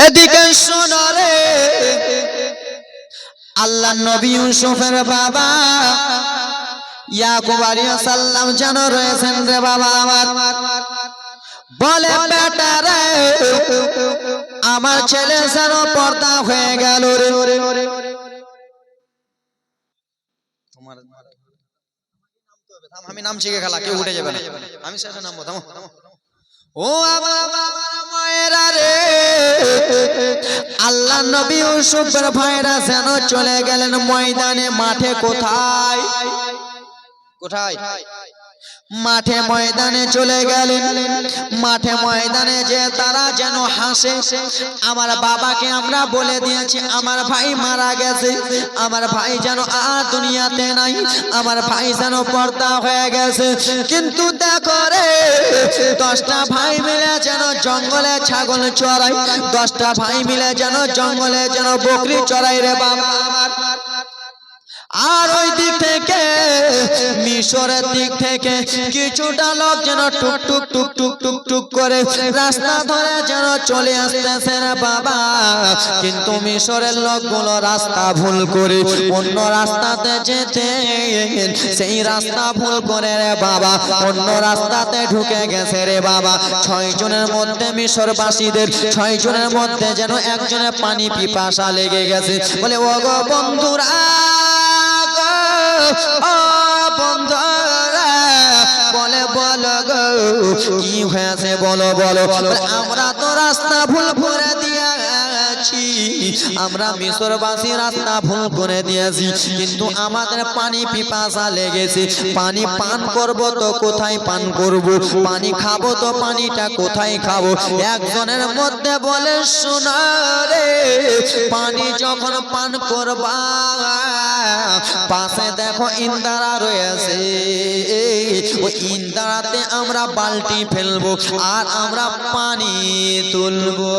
এদিকে শোনো রে, আল্লাহ নবী ইউসুফের বাবা ইয়াকুব আলাইহিস সালাম যেন রয়েছেন রে বাবা আমার। বলে বেটা রে, আমার ছেলে যেন পর্দা হয়ে গেল রে। তোমার আমি নাম শিখে খেলা, কেউ উঠে যাবে না, আমি শেষে নামবো। থামো ও আমার মায়েরা রে, আল্লাহ নবী ইউসুফের ভাইরা যেন চলে গেলেন ময়দানে, মাঠে। কোথায়? কোথায়? মাঠে ময়দানে চলে গেলেন। মাঠে ময়দানে যে তারা যেন হাসে, আমার বাবাকে আমরা বলে দিয়েছি আমার ভাই মারা গেছে, আমার ভাই যেন আর দুনিয়াতে নাই, আমার ভাই যেন পর্দা হয়ে গেছে। কিন্তু দেখো রে, 10টা ভাই মিলে যেন জঙ্গলে ছাগল চড়াই, 10টা ভাই মিলে যেন জঙ্গলে যেন বকরি চড়াই রে বাবা আমার। আর ওই দিক থেকে মিশরের দিক থেকে কিছুটা লোক যেন টুক টুক টুক টুক টুক টুক করে রাস্তা ধরে যেন চলে আসতেছে রে বাবা। কিন্তু মিশরের লোকগুলো রাস্তা ভুল করে অন্য রাস্তাতে যেতে, সেই রাস্তা ভুল করে রে বাবা অন্য রাস্তাতে ঢুকে গেছে রে বাবা। 6 জনের মধ্যে মিশরবাসীদের 6 জনের মধ্যে যেন একজনের পানি পিপাসা লেগে গেছে। বলে ও গো বন্ধুরা, বন্ধুরা, বলে বলো গো কি হয়েছে বলো বলো। আমরা তো রাস্তা ভুল করে দিয়েছি, আমরা মিশরবাসী রাস্তা ভুল করে দিয়েছি, কিন্তু আমাদের পানি পিপাসা লেগেছে। পানি পান করব তো কোথায় পান করব, পানি খাবো তো পানিটা কোথায় খাবো। একজনের মধ্যে বলে শোনা রে, পানি যখন পান করবা পাশে দেখো ইন্দারা রয়েছে, ওই ইন্দারাতে আমরা বালতি ফেলবো আর আমরা পানি তুলবো।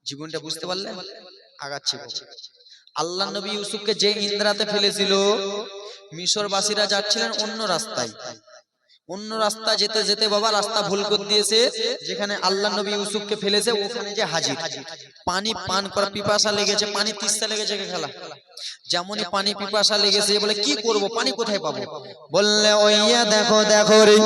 জীবনটা বুঝতে পারলেন? আগাচ্ছি। আল্লাহ নবী ইউসুফকে যে ইন্দারাতে ফেলেছিল, মিশরবাসীরা যাচ্ছিলেন অন্য রাস্তায়। অন্য রাস্তা যেতে যেতে বাবা রাস্তা ভুল করে দিয়েছে, যেখানে আল্লাহ নবী ইউসুফকে ফেলেছে ওখানে যে হাজির। পানি পান করা পিপাসা লেগেছে, পানি তিস্তা লেগেছে খেলা। যেমনই পানি পিপাসা লেগেছে, বলে কি করব, পানি কোথায় পাবো? বললে ওইয়া দেখো দেখো রে,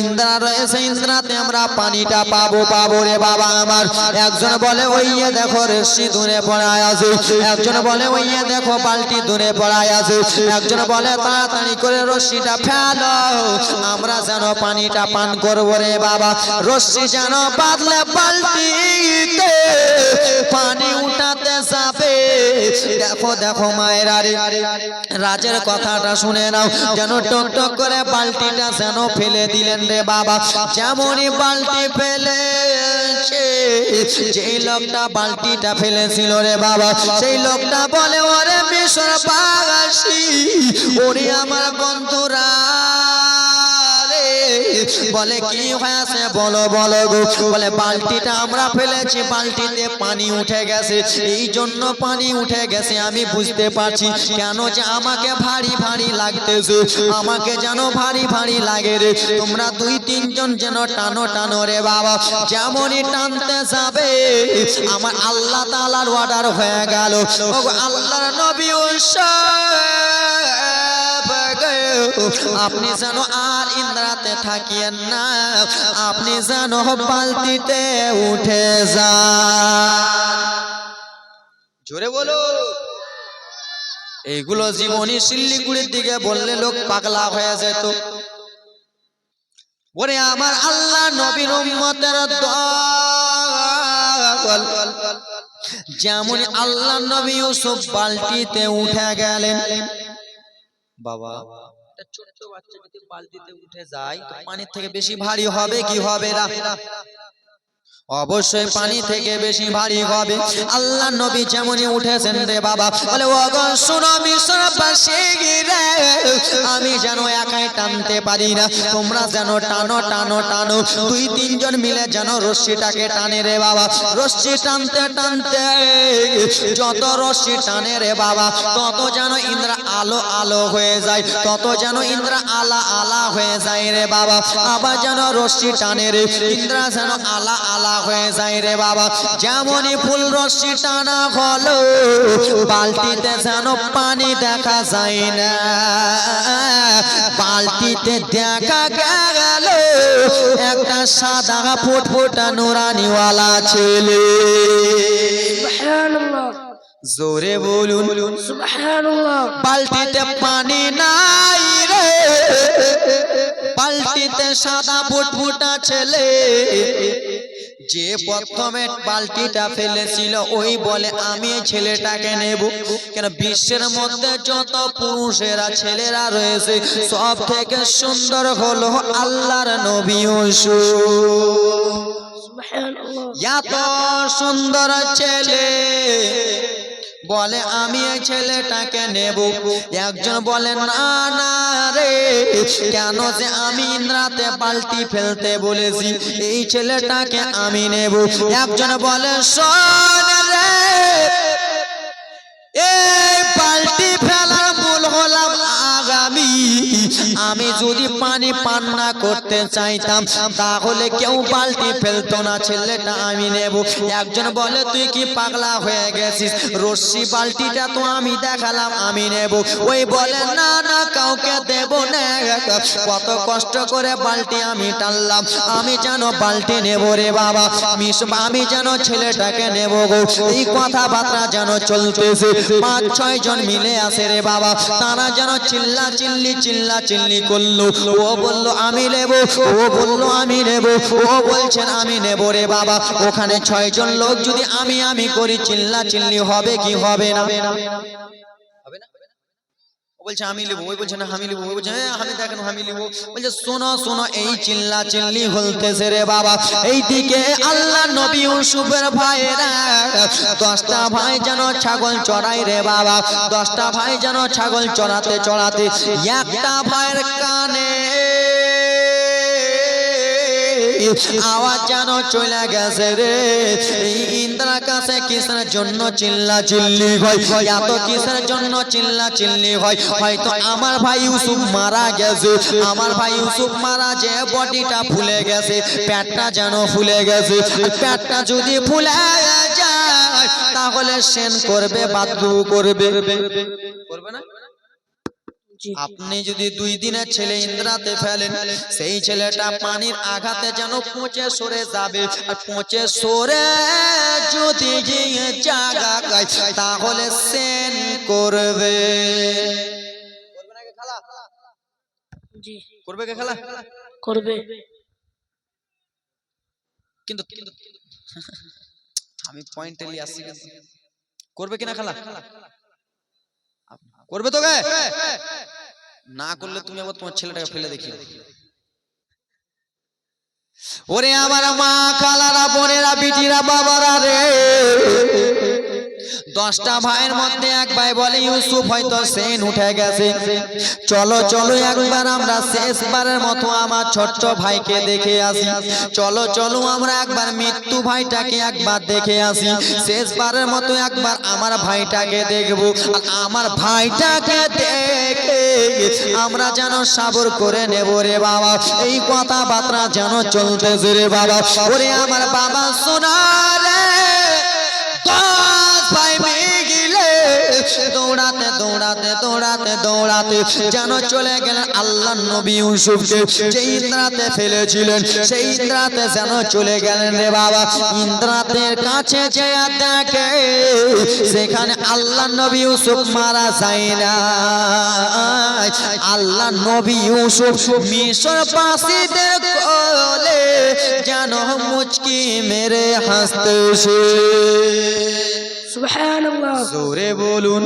ইন্দ্রা রয়েছে, ইন্দ্রাতে আমরা পানিটা পাবো পাবো রে বাবা আমার। একজন বলে ওইয়া দেখো রশি দূরে পড়ায় আছে, একজন বলে ওইয়া দেখো বালতি দূরে পড়ায় আছে, একজন বলে তাড়াতাড়ি করে রশিটা ফেলো, আমরা যেন পানিটা পান করবো রে বাবা। রশি যেন বাঁধলে বালতিতে পানি উঠাতে যাবে। দেখো দেখো মায়েরা রে, রাজের কথাটা শুনে নাও, যেন টক টক করে বালতিটা যেন ফেলে দিলেন রে বাবা। যেমনই বালতি ফেলেছে, যেই লোকটা বালতিটা ফেলেছিল রে বাবা, সেই লোকটা বলে ওরে মিশরবাসী, ওরে আমার বন্ধুরা, বলে কি হয়েছে বলো বলো গো। বলে বালতিটা আমরা ফেলেছি, বালতিতে পানি উঠে গেছে, এই জন্য পানি উঠে গেছে। আমি বুঝতে পারছি কেন যে আমাকে ভারী ভারী লাগতেছে, আমাকে যেন ভারী ভারী লাগে রে। তোমরা 2-3 জন যেন টানো টানো রে বাবা। যেমনই টানতে যাবে আমার আল্লাহ তাআলার অর্ডার হয়ে গেল, আল্লাহর নবী আপনি যেন আর ইন্দ্রাতে থাকিয়েন না, আপনি যেন বালতিতে উঠে যান। জোরে বলো। এইগুলো জীবনী শিল্লিগুড়ির দিকে বললে লোক পাগলা হয়ে যেত। ওরে আমার আল্লাহ নবীর উম্মতের দল, যেমন আল্লাহ নবী ইউসুফ বালতিতে উঠে গেলেন। বাবা ছোট্ট বাচ্চা যদি বালতিতে উঠে যায় তো পানির থেকে বেশি ভারী হবে কি হবে না? অবশ্যই পানি থেকে বেশি ভারী হবে। আল্লাহ নবী যেমনই উঠেছেন রে বাবা, বলে ওগো শোনো মিশরবাসী রে, আমি যেন একাই টানতে পারি না, তোমরা যেন টানো টানো টানো, দুই তিনজন মিলে যেন রশ্মিটাকে টানে রে বাবা। রশ্মি টানতে টানতে যত রশ্মি টানে রে বাবা, তত যেন ইন্দ্র আলো আলো হয়ে যায়, তত যেন ইন্দ্র আলা আলা হয়ে যায় রে বাবা। আবার যেন রশ্মি টানে রে ইন্দ্র যেন আলা আলা হয়ে যায় রে বাবা। যেমনই ফুল রশ্মি টানা হলো, বালতিতে যেন পানি দেখা যায় না, বালতিতে দেখা গেল একটা সাদা ফুটফুটা নুরানিওয়ালা ছেলে। সুবহানাল্লাহ, জোরে বলুন সুবহানাল্লাহ। বালতিতে পানি নাই রে, বালতিতে সাদা ফুটফুটা ছেলে। যে প্রথমে বালতিটা ফেলেছিল ওই বলে আমি এই ছেলেটাকে নেব। কেন বিশ্বের মধ্যে যত পুরুষেরা ছেলেরা রয়েছে সব থেকে সুন্দর হলো আল্লাহর নবী ইউসুফ। সুবহানাল্লাহ। এত সুন্দর ছেলে বলে আমি এই ছেলেটাকে নেব। একজন বলে না না রে, কেন যে আমি ইন্দ্রাতে বালতি ফেলতে বলেছি, এই ছেলেটাকে আমি নেব। একজন বলে শোন রে, এই বালতি ফেলার মূল হলাম আগামী, আমি যদি পানি পান না করতে চাইতাম তাহলে কেউ বালতি ফেলতো না, ছেলেটা আমি নেব। একজন বলে তুই কি পাগলা হয়ে গেছিস, রশ্মি বালতিটা তো আমি দেখালাম আমি নেব। ওই বলে না না কাউকে দেব না, কত কষ্ট করে বালতি আমি টানলাম, আমি যেন বালতি নেব রে বাবা, আমি যেন ছেলেটাকে নেব গো। এই কথাবার্তা যেন চলতেছে, 5-6 জন মিলে আসে রে বাবা, তারা যেন চিল্লা চিল্লি করলো। ও বললো আমি নেব, ও বললো আমি নেব, ও বলছেন আমি নেব রে বাবা। ওখানে 6 জন লোক যদি আমি করি চিল্লা চিল্লি হবে কি হবে না? হবে না? বলছে আমি নেব, ওই বলছে না আমি নেব, ওই বলছে আমি দেখেন আমি নেব। বলছে শোনো শোনো, এই চিল্লা চিল্লি হলতেছে রে বাবা। এইদিকে আল্লাহ নবী ইউসুফের ভাইয়েরা 10টা ভাই যেন ছাগল চড়াই রে বাবা। 10টা ভাই যেন ছাগল চড়াতে চড়াতে একটা ভাইয়ের কানে আওয়াজ যেন চলে গেছে রে, ইন্দ্রার কাছে কিসের জন্য চিল্লা চিল্লি হয়, এত কিসের জন্য চিল্লা চিল্লি হয়? হয়তো আমার ভাই ইউসুফ মারা গেছে, আমার ভাই ইউসুফ মারা যে বডিটা ফুলে গেছে, পেটটা যেন ফুলে গেছে। পেটটা যদি ফুলে যায় তাহলে সেন করবে বাদ্রু করবে, করবে না? আপনি যদি 2 দিনের ছেলে ইন্দ্রাতে ফেলেন, সেই ছেলেটা পানির আঘাতে যেন পচে সরে যাবে, আর পচে সরে যদি জায়গা গায় তাহলে সেন করবে। করবে না কে খালা? জি, করবে কে খালা? করবে। কিন্তু আমি পয়েন্টে নিয়ে আসছি, করবে কিনা খালা? করবে তো গে? না করলে তুমি আবার তোমার ছেলেটাকে ফেলে দেখিও। ওরে আমার মা খালারা বোনেরা বিটিরা বাবারা রে, 10টা ভাইয়ের মধ্যে এক ভাই বলে ইউসুফ হয়তো সেন উঠে গেছে, চলো চলো একবার আমরা শেষবারের মতো আমার ছোট্ট ভাইকে দেখে আসি, চলো চলো আমরা একবার মৃত্যু ভাইটাকে একবার দেখে আসি, শেষবারের মতো একবার আমার ভাইটাকে দেখবো, আর আমার ভাইটাকে দেখে আমরা যেন সাবর করে নেব রে বাবা। এই কথাবার্তা যেন চলতেছে রে বাবা। ওরে আমার বাবা শোনা রে, 10 ভাই মিলে দৌড়াতে দৌড়াতে দৌড়াতে দৌড়াতে যেন চলে গেলেন আল্লাহ নবী ইউসুফকে যে ইন্দ্রাতে ফেলেছিলেন, সেই ইন্দ্রাতে যেন চলে গেলেন রে বাবা। ইন্দ্রাতের কাছে যে দেখে সেখানে আল্লাহ নবী ইউসুফ মারা যায় না, আল্লাহ নবী ইউসুফ মিশরবাসীদের কোলে যেন মুচকি মেরে হাসতেছে। সুবহানাল্লাহ, জোরে বলুন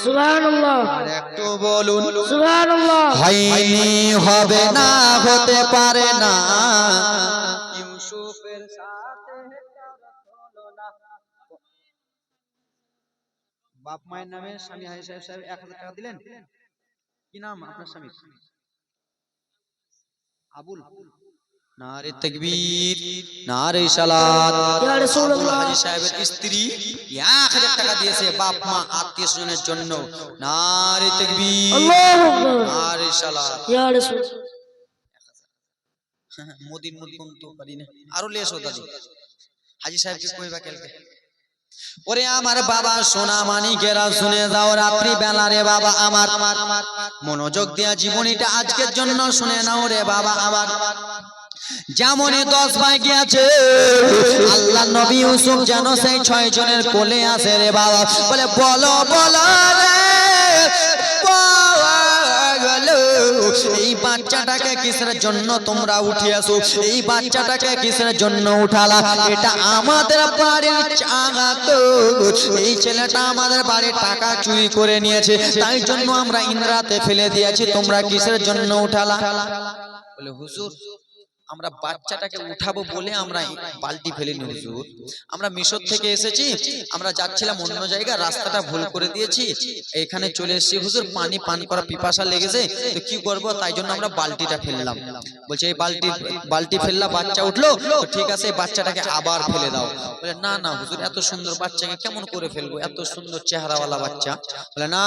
সুবহানাল্লাহ, আর একটু বলুন সুবহানাল্লাহ। হয়নি, হবে না, হতে পারে না ইউসুফের সাথে বাপ মায়ের নামে স্বামী হাজি সাহেব 1000 টাকা দিলেন। কি নাম আপনার স্বামীর? আবুল। নারে তাকবীর, নারে সালাত। ইয়া রাসূলুল্লাহ। হাজি সাহেবের স্ত্রী 1000 টাকা দিয়েছে বাপ মা আত্মীয় স্বজনের জন্য। নারে তাকবীর, আল্লাহু আকবার। নারে সালাত। ইয়া রাসূল। মোদিন মুদ তো পারি না, আরো লেস দাদি হাজি সাহেবকে কইবা কালকে। ওরে আমার বাবা সোনা মানিকেরা শুনে যাও, রাত্রি বেলা রে বাবা আমার মনোযোগ দিয়া জীবনীটা আজকের জন্য শুনে নাও রে বাবা আমার। যেমন 10 ভাই গিয়েছে, আল্লাহ নবী ইউসুফ যেন সেই 6 জনের কোলে আসে রে বাবা। বলে বলো বলো রে এই বাচ্চাটাকে কিসের জন্য তোমরা উঠিয়েছো? এই বাচ্চাটাকে কিসের জন্য উঠালা? এটা আমাদের বাড়ির চাঙা তো, এই ছেলেটা আমাদের বাড়ির টাকা চুরি করে নিয়েছে, তাই জন্য আমরা ইন্দ্রাতে ফেলে দিয়েছি, তোমরা কিসের জন্য উঠালা? বলে হুজুর আমরা বাচ্চাটাকে উঠাবো বলে আমরা বালতি ফেলিনি হুজুর, আমরা মিশর থেকে এসেছি, আমরা যাচ্ছিলাম অন্য জায়গা, রাস্তাটা ভুল করে দিয়েছি, এখানে চলে এসেছি হুজুর, পানি পান করা পিপাসা লেগেছে, তো কি করব, তাই জন্য আমরা বালতিটা ফেললাম। বলছে এই বালতি ফেললা, বাচ্চা উঠলো, তো ঠিক আছে এই বাচ্চাটাকে আবার ফেলে দাও। বলে না না হুজুর এত সুন্দর বাচ্চাকে কেমন করে ফেলবো, এত সুন্দর চেহারাওয়ালা বাচ্চা। বলে না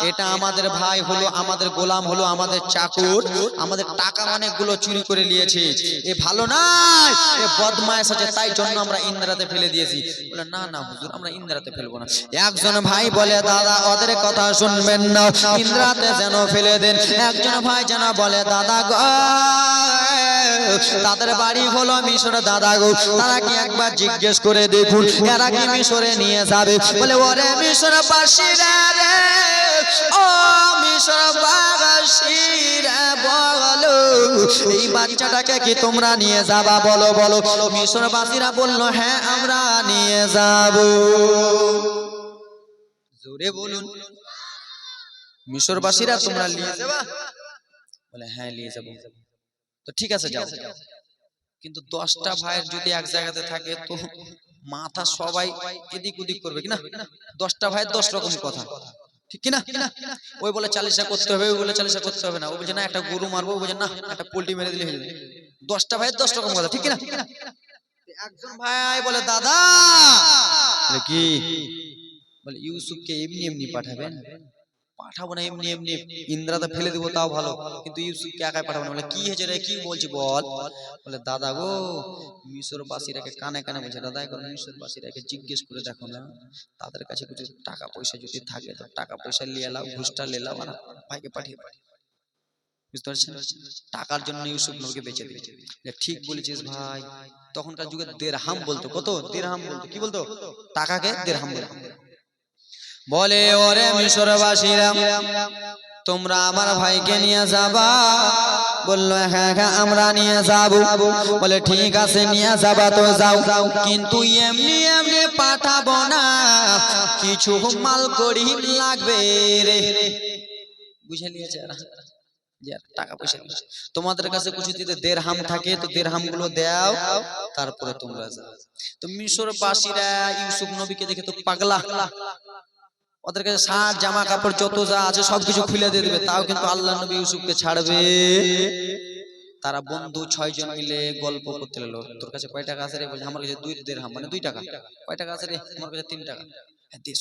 এটা আমাদের ভাই হলো, আমাদের গোলাম হলো, আমাদের চাকর, আমাদের টাকা অনেকগুলো চুরি করে নিয়েছে, এ ভালো নয়, এ বদমাইশ আছে, তাই জন্য আমরা ইন্দ্রাতে ফেলে দিয়েছি। বলে না না হুজুর আমরা ইন্দ্রাতে ফেলবো না। একজন ভাই বলে দাদা ওদের কথা শুনবেন না, ইন্দ্রাতে যেন ফেলে দেন। একজন ভাই যেন বলে দাদা গো, তাদের বাড়ি হলো মিশর দাদা গো, তারা কি একবার জিজ্ঞেস করে দেখুন এরা কি মিশরে নিয়ে যাবে? বলে ওরে মিশর বাসীরা রে, ও মিশর বাসীরা বলো এই বাচ্চাটাকে কি তোমরা নিয়ে যাবা? বলো বলো। মিশরবাসীরা বলল হ্যাঁ আমরা নিয়ে যাব। জোরে বলুন মিশরবাসীরা তোমরা নিয়ে যাবা? বলে হ্যাঁ নিয়ে যাব। তো ঠিক আছে যাও, কিন্তু 10টা ভাইয়ের যদি এক জায়গাতে থাকে তো মাথা সবাই এদিক ওদিক করবে কিনা? 10টা ভাইয়ের 10 রকম কথা, ঠিক কিনা? ওই বলে 40টা করতে হবে, ওই বলে 40টা করতে হবে না, ও বলছে না একটা গরু মারবো, ও বলছে না একটা পোল্ট্রি মেরে দিলে হয়ে যাবে। 10টা ভাইয়ের 10 রকম কথা, ঠিক কিনা? একজন ভাই বলে দাদা, বলে কি? বলে ইউসুফকে এমনি এমনি পাঠাবেন? পাঠাবো না এমনি এমনি, ইন্দ্রাতে ফেলে দেবো তাও ভালো, কিন্তু ইউসুফকে একাই পাঠাবো না। বলে কি হয়েছে রে, কি বলছি বল? বলে দাদা গো মিশরবাসীরাকে কানে কানে বলছে, দাদা এখন মিশরবাসীরাকে জিজ্ঞেস করে দেখো না, তাদের কাছে কিছু টাকা পয়সা যদি থাকে তো টাকা পয়সা নিয়ে এলাও, ঘুষটা নিয়ে এলাও, আর ভাইকে পাঠিয়ে পাঠিয়ে। বুঝতে পারছেন? টাকার জন্য ইউসুফ নবীকে বেঁচে দিয়েছে। ঠিক বলেছিস ভাই, তখনকার যুগে দিরহাম বলতো, কত দিরহাম বলতো, কি বলতো? টাকাকে দিরহাম বলতো। বলে ওরে মিশরবাসীরা তোমরা আমার ভাইকে নিয়ে যাবা? বললো হ্যাঁ হ্যাঁ আমরা নিয়ে যাব। বলে ঠিক আছে নিয়ে যাবা তো যাও, কিন্তু এমনি এমনি পাঠাবো না, কিছু মাল করি লাগবে রে। বুঝে নিয়েছে যে টাকা পয়সা তোমাদের কাছে কিছু যদি দিরহাম থাকে তো দিরহাম গুলো দাও, তারপরে তোমরা যাও। তো মিশরবাসীরা ইউসুফ নবীকে দেখে তো পাগলা, ওদের কাছে শার্ট জামা কাপড় যত যা আছে সবকিছু খুলে দিয়ে দেবে, তাও কিন্তু আল্লাহ নবী ইউসুফকে ছাড়বে। তারা বন্ধু 6 জন মিলে গল্প করতে লাগলো, তোর কাছে কয় টাকা আছে রে? বলছে আমার কাছে 2 দিরহাম, মানে 2 টাকা। কয় টাকা আছে রে? আমার কাছে 3 টাকা।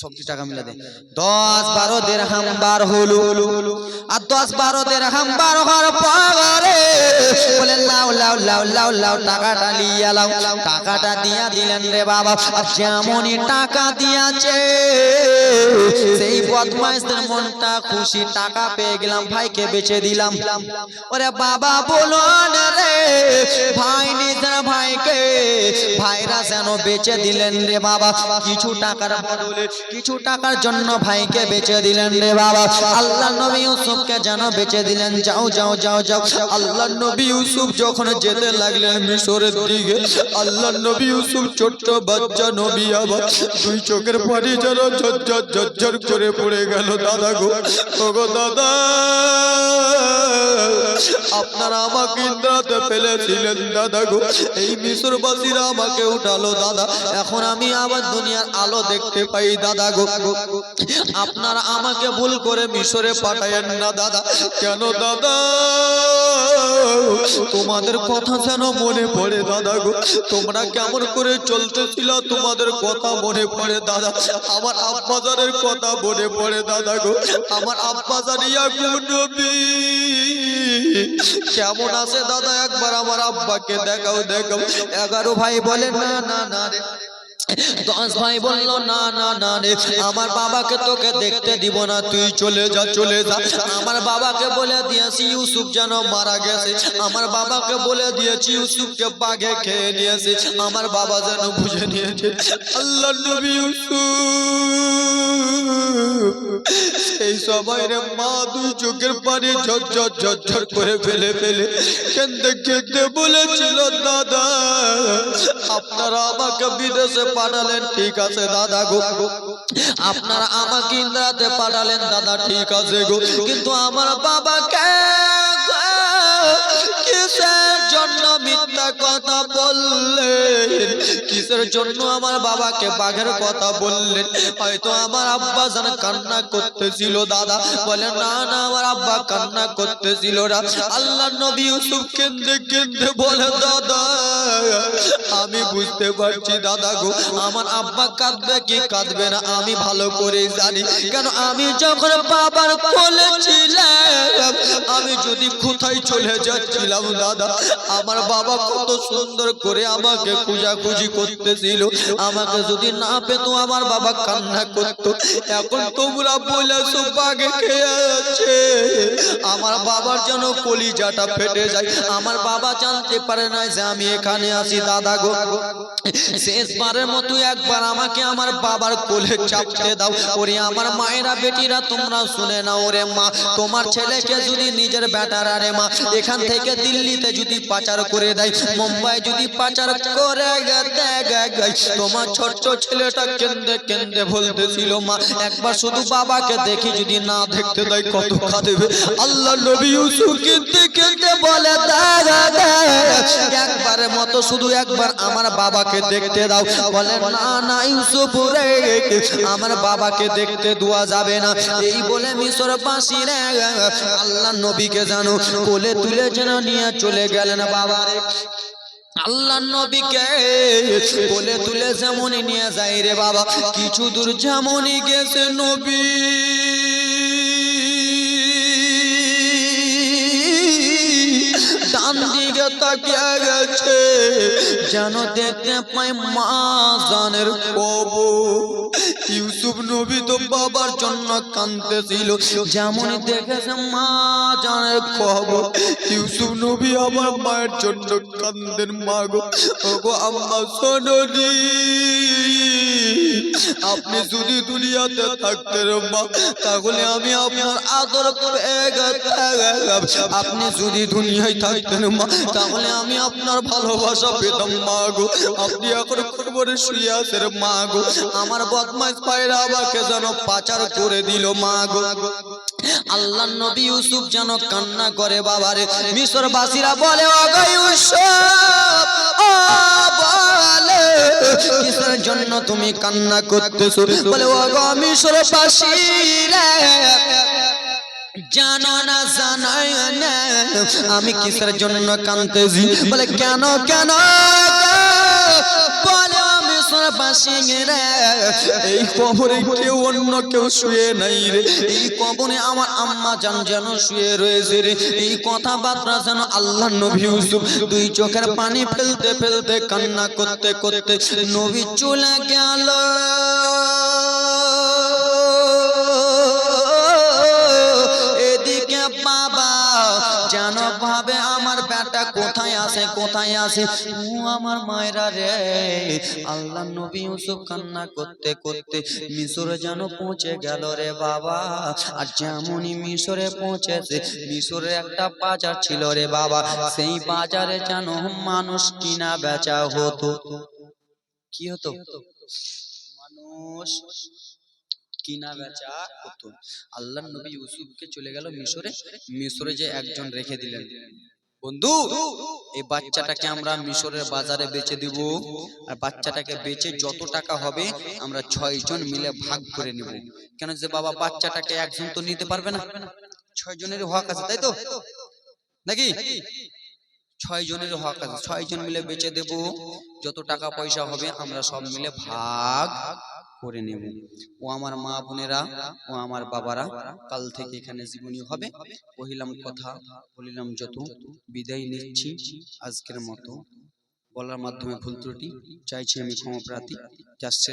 সবজি টাকা মিলা দে, 10-12 দিরহাম বার হলো। আর 10-12 দিরহাম বার হওয়ার পরে বলে লাও লাও লাও লাও লাও টাকাটা লিয়া লাও। টাকাটা দিয়া দিলেন রে বাবা। আর যেমনই টাকা দিয়াছে সেই বদমাইশদের মনটা খুশি, টাকা পেয়ে গেলাম, ভাইকে বেচে দিলাম। ওরে বাবা বলো রে ভাই নিজের ভাইকে ভাইরা যেন বেচে দিলেন রে বাবা, কিছু টাকার বদলে কিছু টাকার জন্য ভাইকে বেচে দিলেন রে বাবা। আল্লাহ নবী ইউসুফকে যেন বেচে দিলেন। যাও যাও যাও যাও। আল্লাহ নবী ইউসুফ যখন যেতে লাগলেন মিশরের দিকে, আল্লাহ নবী ইউসুফ ছোট্ট বাচ্চা নবী, আবার 2 চোখের পানি যেন ঝরঝর ঝরঝর করে পড়ে গেল। দাদা গো, ওগো দাদা, আপনারা আমাকে ইন্দ্রাতে ফেলেছিলেন দাদা গো, এই মিশরবাসীরা আমাকে উঠালো দাদা, এখন আমি আবার দুনিয়ার আলো দেখতে পাই দাদা গো। আপনারা আমাকে ভুল করে মিশরে পাঠায়েন না দাদা। কেন দাদা? তোমাদের কথা যেন মনে পড়ে দাদা গো, তোমরা কেমন করে চলতেছিল তোমাদের কথা মনে পড়ে দাদা। আমার আব্বাজানের কথা মনে পড়ে দাদা গো, আমার আব্বাজান ইয়াকুব নবী কেমন আছে দাদা, একবার আমার আব্বাকে দেখাও দেখাও। 11 ভাই বলে না না না রে, 10 ভাই বললো না না না রে, আমার বাবাকে তোকে দেখতে দিব না, তুই চলে যা চলে যা। আমার বাবাকে বলে দিয়েছি ইউসুফ যেন মারা গেছে, আমার বাবাকে বলে দিয়েছি ইউসুফকে বাঘে খেয়ে নিয়েছে, আমার বাবা যেন বুঝে নিয়েছে। আল্লাহ নবী ইউসুফ এই সময় রে মা দুই চোখের পানি ঝরঝর ঝরঝর করে ফেলে ফেলে কেঁদে কেঁদে বলেছিল দাদা আপনারা আমাকে বিদেশে পাঠালেন ঠিক আছে দাদা গো, আপনারা আমাকে ইন্দ্রাতে পাঠালেন দাদা ঠিক আছে গো, কিন্তু আমার বাবাকে কিসের জন্য মিথ্যা কথা বললেন, কিসের জন্য আমার বাবাকে বাঘের কথা বললেন? হয়তো আমার আব্বা জান কান্না করতেছিল দাদা, বলে না না আমার আব্বা কান্না করতেছিল না। আল্লাহ নবী ইউসুফ কেঁদে কেঁদে বলে দাদা আমি বুঝতে পারছি দাদা গো, আমার আব্বা কাঁদবে কি কাঁদবে না আমি ভালো করে জানি, কেন আমি যখন বাবার কোলে ছিলাম, আমি যদি কোথায় চলে যাচ্ছিলাম দাদা, আমার বাবা কত সুন্দর করে আমাকে খুঁজাখুঁজি করতেছিল, আমাকে যদি না পেতো আমার বাবা কান্না করতো। এখন তোমরা বলেছো বাঘে খেয়ে আছে, আমার বাবার যেন কলিজাটা ফেটে যায়, আমার বাবা জানতে পারে না যে আমি এখানে আছি দাদা গো। শেষবারের মতো একবার আমাকে আমার বাবার কোলে চাপতে দাও। ওরে আমার মায়েরা বেটিরা তোমরা শুনে নাও, ওরে মা তোমার ছেলেকে যদি নিজের বেটারা রে মা এখান থেকে দিল্লিতে যদি পাচার করে দেয়, মুম্বাই যদি পাচার করে দেয়, তোমার ছোট্ট ছেলেটা কেঁদে কেঁদে বলতেছিল মা একবার শুধু বাবাকে দেখি, যদি না দেখতে দেয় কত কাঁদবে। আল্লাহ নবী ইউসুফ কেঁদে কেঁদে বলে দাদা একবারের মতো শুধু একবার আমার বাবাকে দেখতে দাও। বলে না না ইউসুফ রে আমার বাবাকে দেখতে দেওয়া যাবে না। এই বলে মিশরবাসীরা আল্লাহ নবীকে জানো কোলে তুলে যেন নিয়ে চলে গেলেন বাবা রে। আল্লাহ নবীকে কোলে তুলে যেমনই নিয়ে যায় রে বাবা, কিছু দূর যেমনই গেছে নবী ডান দিকে তাকিয়ে গেছে, যেন দেখতে পাই মা জানের কবর। ইউসুফ নবী তো বাবার জন্য কাঁদতেছিল, যেমন দেখেছে মা জানের খবর, ইউসুফ নবী আমার মায়ের জন্য কাঁদেন। মা গো ওগো আম্মা সোনরি, আপনি যদি দুনিয়াতে থাকতেন মা তাহলে আমি আপনার আদর পেয়ে গেতাম, আপনি যদি দুনিয়ায় থাকতেন মা তাহলে আমি আপনার ভালোবাসা পেতাম। মা গো আপনি এখন কবরে শুয়ে আছেন মা গো, আমার বদমাইশ ভাইরা আমাকে যেন পাচার করে দিল মা গো। আল্লাহ নবী ইউসুফ যেন কান্না করে বাবারে। মিশরবাসীরা বলে ওগো ইউসুফ ও বলে কিসের জন্য তুমি কান্না করতেছো? বলে ওগো মিশরবাসীরা জানো না জানাই না আমি কিসের জন্য কাঁদতেছি? বলে কেন কেন? বলে মিশরবাসীরা এই কবরে কেউ অন্য কেউ শুয়ে নাই রে, এই কবরে আমার আম্মা জান যেন শুয়ে রয়েছে রে। এই কথাবার্তা যেন আল্লাহ নবী ইউসুফ দুই চোখের পানি ফেলতে ফেলতে কান্না করতে করতে নবী চলে গেল। এদিকে বাবা যেন ভাবে আমার বেটা কোথায় আছে কোথায় আছে, ও আমার মায়েরা রে। আল্লাহ নবী ইউসুফ কান্না করতে করতে মিশরে যেন পৌঁছে গেল রে বাবা। আর যেমনই মিশরে পৌঁছেছে, মিশরে একটা বাজার ছিল রে বাবা, সেই বাজারে যেন মানুষ কিনা বেচা হতো। কি হতো? মানুষ কিনা বেচা হতো। আল্লাহ নবী ইউসুফকে চলে গেল মিশরে, মিশরে যে একজন রেখে দিলেন বন্ধু, এই বাচ্চাটাকে আমরা মিশরের বাজারে বেচে দিব, আর বাচ্চাটাকে বেচে যত টাকা হবে আমরা 6 জন মিলে ভাগ করে নেব। কেন যে বাবা, বাচ্চাটাকে একজন তো নিতে পারবে না, 6 জনের হক আছে, তাই তো নাকি? 6 জনের হক আছে, 6 জন মিলে বেচে দেব, যত টাকা পয়সা হবে আমরা সব মিলে ভাগ করে নেব। ও আমার মা বোনেরা, ও আমার বাবারা, কাল থেকে এখানে জীবনী হবে। কহিলাম কথা, বলিলাম যত, বিদায় নিচ্ছি আজকের মতো। বলার মাধ্যমে ভুল ত্রুটি চাইছি আমি ক্ষমা প্রার্থী।